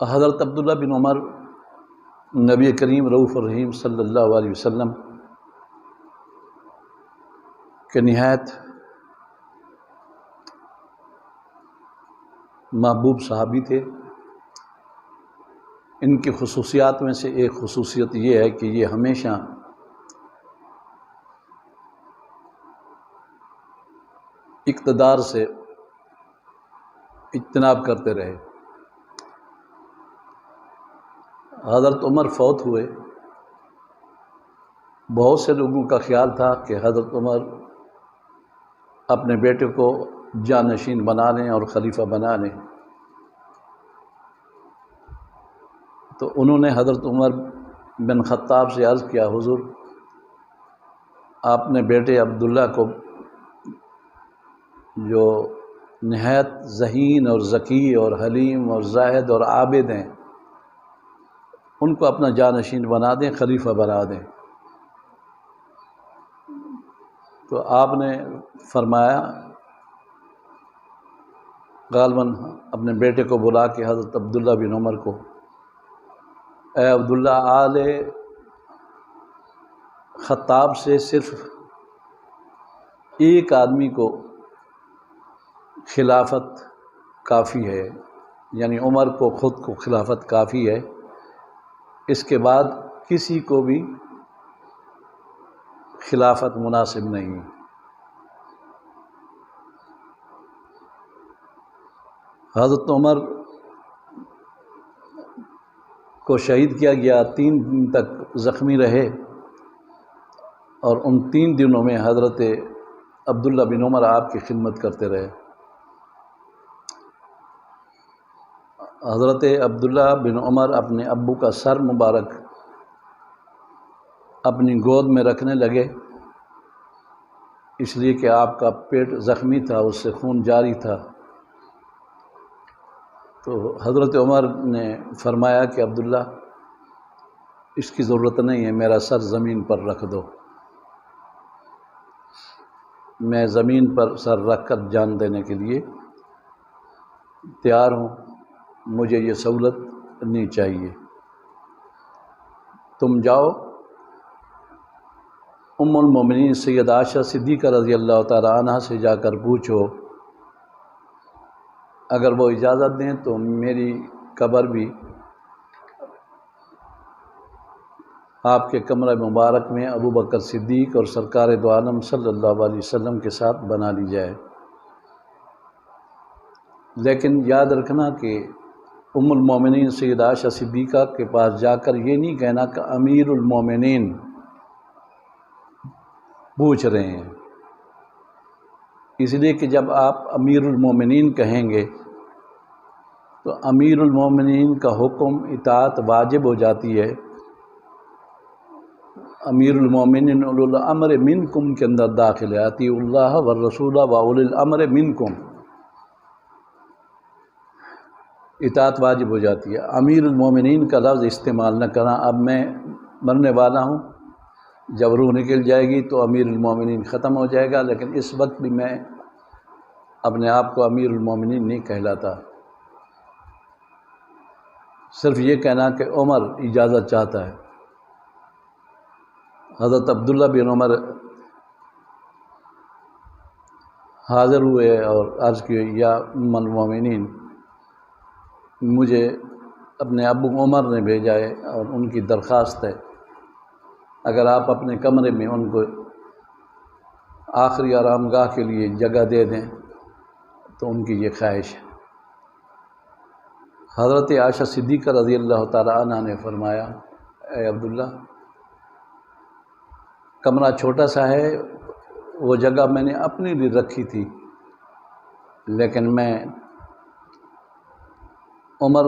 حضرت عبداللہ بن عمر نبی کریم رؤوف الرحیم صلی اللہ علیہ وسلم کے نہایت محبوب صحابی تھے۔ ان کی خصوصیات میں سے ایک خصوصیت یہ ہے کہ یہ ہمیشہ اقتدار سے اجتناب کرتے رہے۔ حضرت عمر فوت ہوئے، بہت سے لوگوں کا خیال تھا کہ حضرت عمر اپنے بیٹے کو جانشین بنا لیں اور خلیفہ بنا لیں، تو انہوں نے حضرت عمر بن خطاب سے عرض کیا، حضور آپ نے بیٹے عبداللہ کو جو نہایت ذہین اور ذکی اور حلیم اور زاہد اور عابد ہیں، ان کو اپنا جانشین بنا دیں، خلیفہ بنا دیں۔ تو آپ نے فرمایا، غالباً اپنے بیٹے کو بلا کے حضرت عبداللہ بن عمر کو، اے عبداللہ، آل خطاب سے صرف ایک آدمی کو خلافت کافی ہے، یعنی عمر کو خود کو خلافت کافی ہے، اس کے بعد کسی کو بھی خلافت مناسب نہیں۔ حضرت عمر کو شہید کیا گیا، 3 دن تک زخمی رہے، اور ان 3 دنوں میں حضرت عبداللہ بن عمر آپ کی خدمت کرتے رہے۔ حضرت عبداللہ بن عمر اپنے ابو کا سر مبارک اپنی گود میں رکھنے لگے، اس لیے کہ آپ کا پیٹ زخمی تھا، اس سے خون جاری تھا۔ تو حضرت عمر نے فرمایا کہ عبداللہ، اس کی ضرورت نہیں ہے، میرا سر زمین پر رکھ دو، میں زمین پر سر رکھ کر جان دینے کے لیے تیار ہوں، مجھے یہ سہولت نہیں چاہیے۔ تم جاؤ، ام المومنین سید عائشہ صدیقہ رضی اللہ تعالی عنہ سے جا کر پوچھو، اگر وہ اجازت دیں تو میری قبر بھی آپ کے کمرہ مبارک میں ابو بکر صدیق اور سرکار دو عالم صلی اللہ علیہ وسلم کے ساتھ بنا لی جائے۔ لیکن یاد رکھنا کہ ام المومنین سید عائشہ صدیقہ کے پاس جا کر یہ نہیں کہنا کہ امیر المومنین پوچھ رہے ہیں، اس لیے کہ جب آپ امیر المومنین کہیں گے تو امیر المومنین کا حکم اطاعت واجب ہو جاتی ہے۔ امیر المومنین اولی الامر منکم کے اندر داخل ہے، اطیعوا اللہ والرسول واولی الامر منکم، اطاعت واجب ہو جاتی ہے۔ امیر المومنین کا لفظ استعمال نہ کرنا۔ اب میں مرنے والا ہوں، جب روح نکل جائے گی تو امیر المومنین ختم ہو جائے گا، لیکن اس وقت بھی میں اپنے آپ کو امیر المومنین نہیں کہلاتا، صرف یہ کہنا کہ عمر اجازت چاہتا ہے۔ حضرت عبداللہ بن عمر حاضر ہوئے اور عرض کی، یا ام المومنین، مجھے اپنے ابو عمر نے بھیجا ہے اور ان کی درخواست ہے، اگر آپ اپنے کمرے میں ان کو آخری آرام گاہ کے لیے جگہ دے دیں تو ان کی یہ خواہش ہے۔ حضرت عائشہ صدیقہ رضی اللہ تعالی عنہ نے فرمایا، اے عبداللہ، کمرہ چھوٹا سا ہے، وہ جگہ میں نے اپنے لیے رکھی تھی، لیکن میں عمر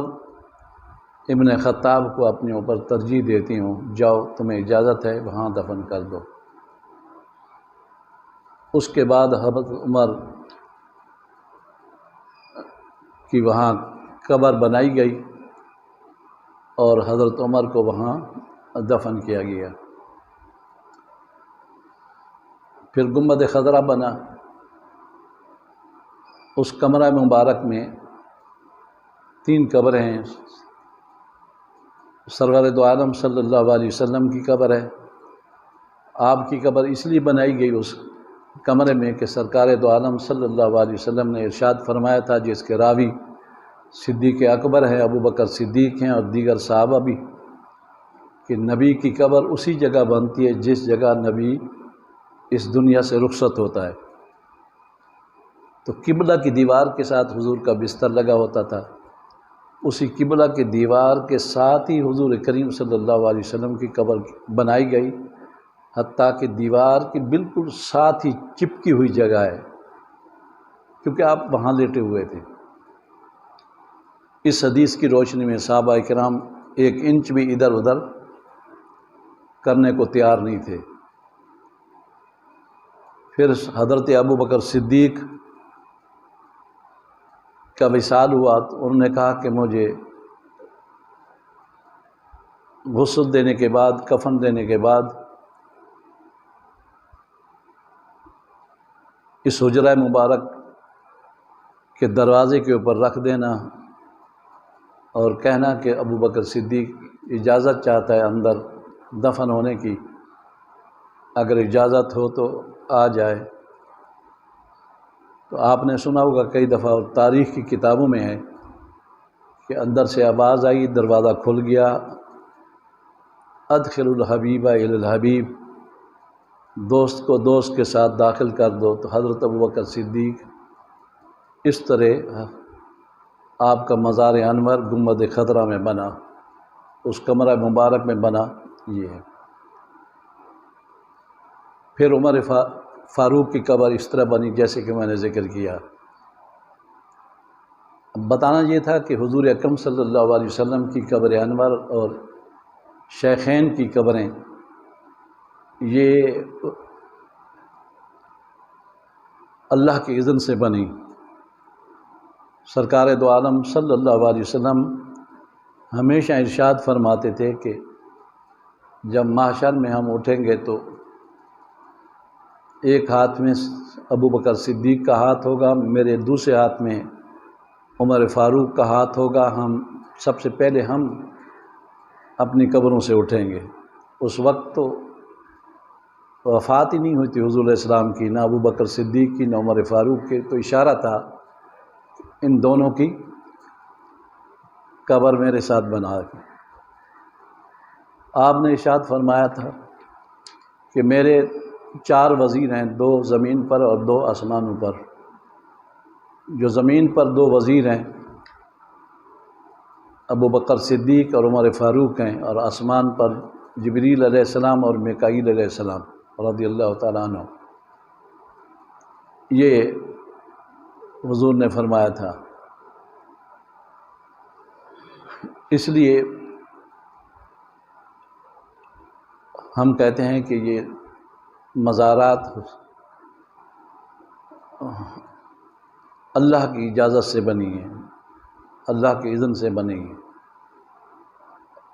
ابن خطاب کو اپنے اوپر ترجیح دیتی ہوں، جاؤ تمہیں اجازت ہے، وہاں دفن کر دو۔ اس کے بعد حضرت عمر کی وہاں قبر بنائی گئی اور حضرت عمر کو وہاں دفن کیا گیا۔ پھر گنبد خضرا بنا، اس کمرہ مبارک میں 3 قبریں ہیں، سرور دو عالم صلی اللہ علیہ وسلم کی قبر ہے۔ آپ کی قبر اس لیے بنائی گئی اس کمرے میں کہ سرکار دو عالم صلی اللہ علیہ وسلم نے ارشاد فرمایا تھا، جس کے راوی صدیق اکبر ہیں، ابو بکر صدیق ہیں اور دیگر صحابہ بھی، کہ نبی کی قبر اسی جگہ بنتی ہے جس جگہ نبی اس دنیا سے رخصت ہوتا ہے۔ تو قبلہ کی دیوار کے ساتھ حضور کا بستر لگا ہوتا تھا، اسی قبلہ کی دیوار کے ساتھ ہی حضور کریم صلی اللہ علیہ وسلم کی قبر بنائی گئی، حتیٰ کہ دیوار کی بالکل ساتھ ہی چپکی ہوئی جگہ ہے، کیونکہ آپ وہاں لیٹے ہوئے تھے۔ اس حدیث کی روشنی میں صحابہ کرام 1 انچ بھی ادھر ادھر کرنے کو تیار نہیں تھے۔ پھر حضرت ابو بکر صدیق کا وصال ہوا تو انہوں نے کہا کہ مجھے غسل دینے کے بعد، کفن دینے کے بعد اس حجرہ مبارک کے دروازے کے اوپر رکھ دینا اور کہنا کہ ابو بکر صدیق اجازت چاہتا ہے اندر دفن ہونے کی، اگر اجازت ہو تو آ جائے۔ تو آپ نے سنا ہوگا کئی دفعہ، اور تاریخ کی کتابوں میں ہے کہ اندر سے آواز آئی، دروازہ کھل گیا، ادخل الحبیب الی الحبیب، دوست کو دوست کے ساتھ داخل کر دو۔ تو حضرت ابو بکر صدیق اس طرح آپ کا مزار انور گنبد خضرا میں بنا، اس کمرہ مبارک میں بنا، یہ ہے۔ پھر عمر فاروق کی قبر اس طرح بنی جیسے کہ میں نے ذکر کیا۔ بتانا یہ تھا کہ حضور اکرم صلی اللہ علیہ وسلم کی قبر انور اور شیخین کی قبریں یہ اللہ کی اذن سے بنی۔ سرکار دو عالم صلی اللہ علیہ وسلم ہمیشہ ارشاد فرماتے تھے کہ جب محشر میں ہم اٹھیں گے تو ایک ہاتھ میں ابو بکر صدیق کا ہاتھ ہوگا، میرے دوسرے ہاتھ میں عمر فاروق کا ہاتھ ہوگا، ہم سب سے پہلے ہم اپنی قبروں سے اٹھیں گے۔ اس وقت تو وفات ہی نہیں ہوئی تھی حضور علیہ السلام کی، نہ ابو بکر صدیق کی نہ عمر فاروق کی، تو اشارہ تھا ان دونوں کی قبر میرے ساتھ بنا کے۔ آپ نے ارشاد فرمایا تھا کہ میرے 4 وزیر ہیں، 2 زمین پر اور 2 آسمانوں پر۔ جو زمین پر 2 وزیر ہیں ابو بکر صدیق اور عمر فاروق ہیں، اور آسمان پر جبریل علیہ السلام اور میکائیل علیہ السلام رضی اللہ تعالیٰ عنہ۔ یہ حضور نے فرمایا تھا۔ اس لیے ہم کہتے ہیں کہ یہ مزارات اللہ کی اجازت سے بنی ہیں، اللہ کی اذن سے بنی ہیں،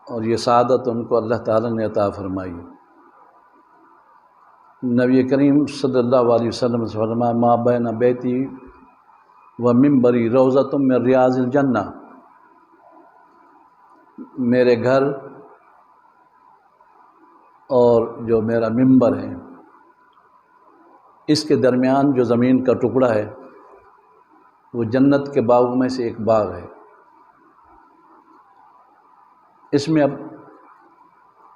اور یہ سعادت ان کو اللہ تعالیٰ نے عطا فرمائی۔ نبی کریم صلی اللہ علیہ وسلم سے فرمایا ما بین بیتی و منبری روضۃ من ریاض الجنہ، میرے گھر اور جو میرا منبر ہے اس کے درمیان جو زمین کا ٹکڑا ہے وہ جنت کے باغوں میں سے ایک باغ ہے۔ اس میں اب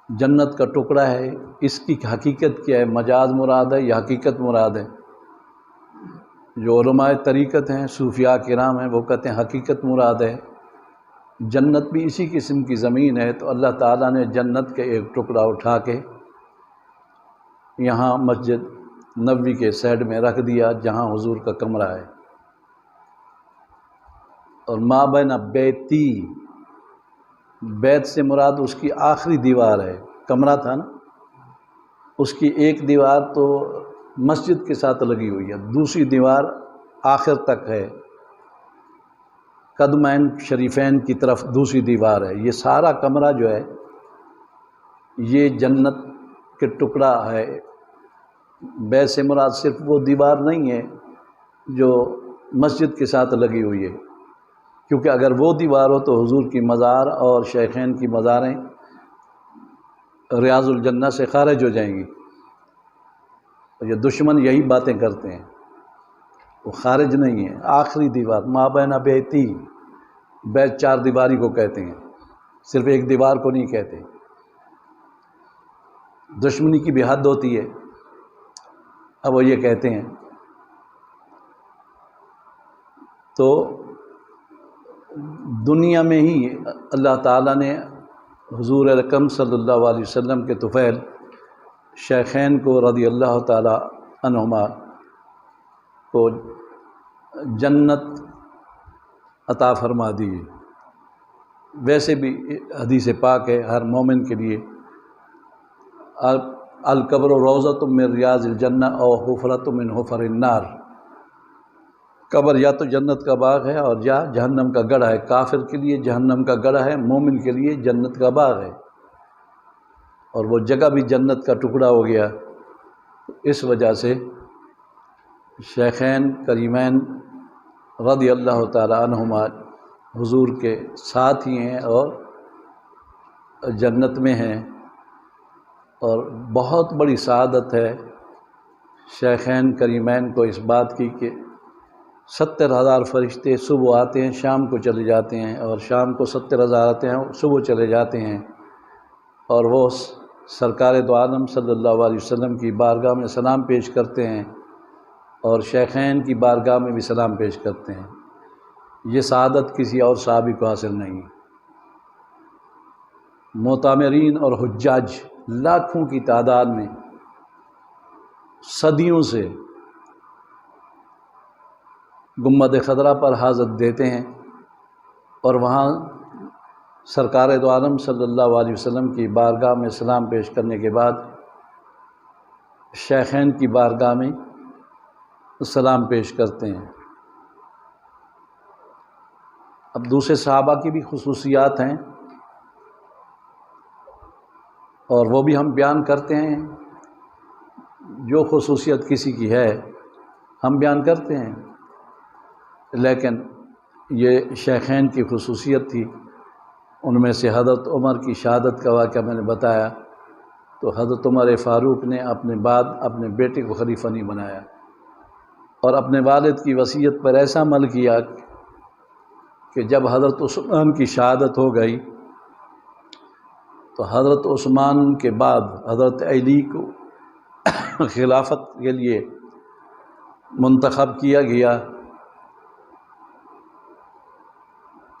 جنت کا ٹکڑا ہے، اس کی حقیقت کیا ہے؟ مجاز مراد ہے یا حقیقت مراد ہے؟ جو علماء طریقت ہیں، صوفیاء کرام ہیں، وہ کہتے ہیں حقیقت مراد ہے۔ جنت بھی اسی قسم کی زمین ہے، تو اللہ تعالیٰ نے جنت کے ایک ٹکڑا اٹھا کے یہاں مسجد نبوی کے سائڈ میں رکھ دیا جہاں حضور کا کمرہ ہے۔ اور ما بین بیتی، بیت سے مراد اس کی آخری دیوار ہے، کمرہ تھا نا، اس کی ایک دیوار تو مسجد کے ساتھ لگی ہوئی ہے، دوسری دیوار آخر تک ہے، قدمین شریفین کی طرف دوسری دیوار ہے۔ یہ سارا کمرہ جو ہے یہ جنت کے ٹکڑا ہے۔ بیت سے مراد صرف وہ دیوار نہیں ہے جو مسجد کے ساتھ لگی ہوئی ہے، کیونکہ اگر وہ دیوار ہو تو حضور کی مزار اور شیخین کی مزاریں ریاض الجنہ سے خارج ہو جائیں گی. یہ دشمن یہی باتیں کرتے ہیں، وہ خارج نہیں ہے. آخری دیوار ما بین بیتی، بیت 4 دیواری کو کہتے ہیں، صرف ایک دیوار کو نہیں کہتے. دشمنی کی بھی حد ہوتی ہے. اب وہ یہ کہتے ہیں تو دنیا میں ہی اللہ تعالیٰ نے حضور اکرم صلی اللہ علیہ وسلم کے طفیل شیخین کو رضی اللہ تعالیٰ عنہما کو جنت عطا فرما دی. ویسے بھی حدیث پاک ہے ہر مومن کے لیے القبر روضۃ من ریاض الجنہ او حفرۃ من حفر النار. قبر یا تو جنت کا باغ ہے اور یا جہنم کا گڑھا ہے. کافر کے لیے جہنم کا گڑھا ہے، مومن کے لیے جنت کا باغ ہے، اور وہ جگہ بھی جنت کا ٹکڑا ہو گیا. اس وجہ سے شیخین کریمین رضی اللہ تعالی عنہما حضور کے ساتھ ہی ہیں اور جنت میں ہیں. اور بہت بڑی سعادت ہے شیخین کریمین کو اس بات کی کہ 70,000 فرشتے صبح آتے ہیں شام کو چلے جاتے ہیں، اور شام کو 70,000 آتے ہیں صبح چلے جاتے ہیں، اور وہ سرکار دو عالم صلی اللہ علیہ وسلم کی بارگاہ میں سلام پیش کرتے ہیں اور شیخین کی بارگاہ میں بھی سلام پیش کرتے ہیں. یہ سعادت کسی اور صحابی کو حاصل نہیں. معتمرین اور حجاج لاکھوں کی تعداد میں صدیوں سے گنبد خضرا پر حاضر دیتے ہیں، اور وہاں سرکار دو عالم صلی اللہ علیہ وسلم کی بارگاہ میں سلام پیش کرنے کے بعد شیخین کی بارگاہ میں سلام پیش کرتے ہیں. اب دوسرے صحابہ کی بھی خصوصیات ہیں اور وہ بھی ہم بیان کرتے ہیں. جو خصوصیت کسی کی ہے ہم بیان کرتے ہیں، لیکن یہ شیخین کی خصوصیت تھی. ان میں سے حضرت عمر کی شہادت کا واقعہ میں نے بتایا، تو حضرت عمر فاروق نے اپنے بعد اپنے بیٹے کو خلیفہ نہیں بنایا، اور اپنے والد کی وصیت پر ایسا عمل کیا کہ جب حضرت عثمان کی شہادت ہو گئی تو حضرت عثمان کے بعد حضرت علی کو خلافت کے لیے منتخب کیا گیا.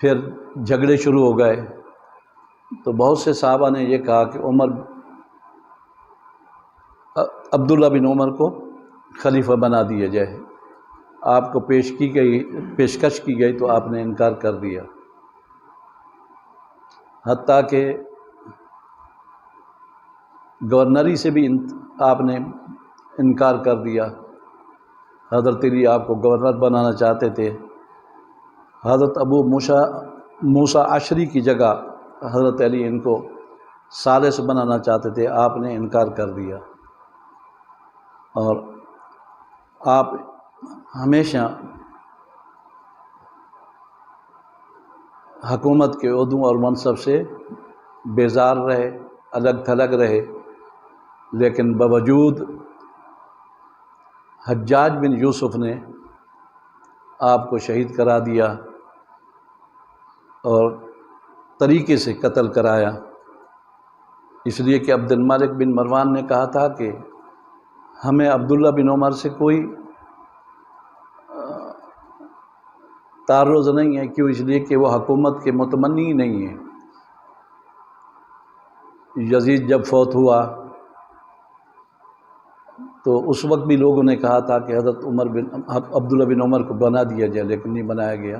پھر جھگڑے شروع ہو گئے تو بہت سے صحابہ نے یہ کہا کہ عبداللہ بن عمر کو خلیفہ بنا دیا جائے. آپ کو پیشکش کی گئی تو آپ نے انکار کر دیا، حتیٰ کہ گورنری سے بھی آپ نے انکار کر دیا. حضرت علی آپ کو گورنر بنانا چاہتے تھے. حضرت ابو موسیٰ عشری کی جگہ حضرت علی ان کو ثالث بنانا چاہتے تھے، آپ نے انکار کر دیا. اور آپ ہمیشہ حکومت کے عہدوں اور منصب سے بیزار رہے، الگ تھلگ رہے، لیکن باوجود حجاج بن یوسف نے آپ کو شہید کرا دیا اور طریقے سے قتل کرایا، اس لیے کہ عبد الملک بن مروان نے کہا تھا کہ ہمیں عبداللہ بن عمر سے کوئی تعرض نہیں ہے. کیوں؟ اس لیے کہ وہ حکومت کے متمنی نہیں ہیں. یزید جب فوت ہوا تو اس وقت بھی لوگوں نے کہا تھا کہ حضرت عبداللہ بن عمر کو بنا دیا جائے، لیکن نہیں بنایا گیا.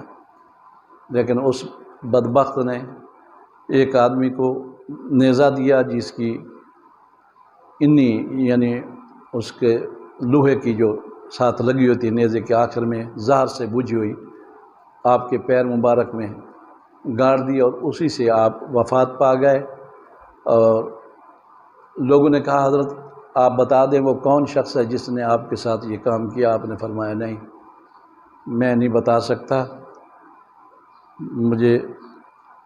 لیکن اس بدبخت نے ایک آدمی کو نیزہ دیا جس کی یعنی اس کے لوہے کی جو ساتھ لگی ہوئی تھی نیزے کے آخر میں زہر سے بجھی ہوئی آپ کے پیر مبارک میں گاڑ دی، اور اسی سے آپ وفات پا گئے. اور لوگوں نے کہا حضرت آپ بتا دیں وہ کون شخص ہے جس نے آپ کے ساتھ یہ کام کیا. آپ نے فرمایا نہیں، میں نہیں بتا سکتا. مجھے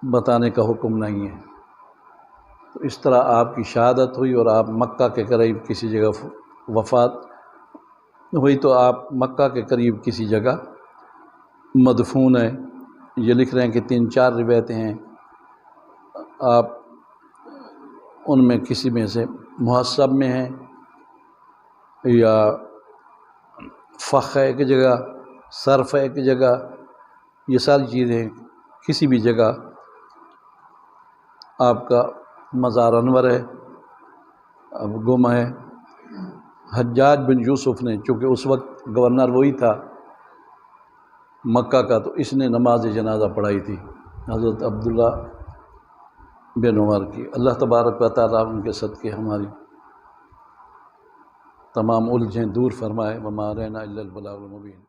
بتانے کا حکم نہیں ہے۔ تو اس طرح آپ کی شہادت ہوئی اور آپ مکہ کے قریب کسی جگہ وفات ہوئی، تو آپ مکہ کے قریب کسی جگہ مدفون ہیں۔ یہ لکھ رہے ہیں کہ 3-4 روایتیں ہیں، آپ ان میں کسی میں سے محسب میں ہیں یا فخ ہے ایک جگہ، صرف ہے ایک جگہ، یہ ساری چیزیں کسی بھی جگہ آپ کا مزار انور ہے، اب گم ہے۔ حجاج بن یوسف نے، چونکہ اس وقت گورنر وہی تھا مکہ کا، تو اس نے نماز جنازہ پڑھائی تھی حضرت عبداللہ بن عمر کی۔ اللہ تبارک و تعالیٰ ان کے صدقے ہماری تمام الجھیں دور فرمائے۔ وما علینا الا البلاغ المبین۔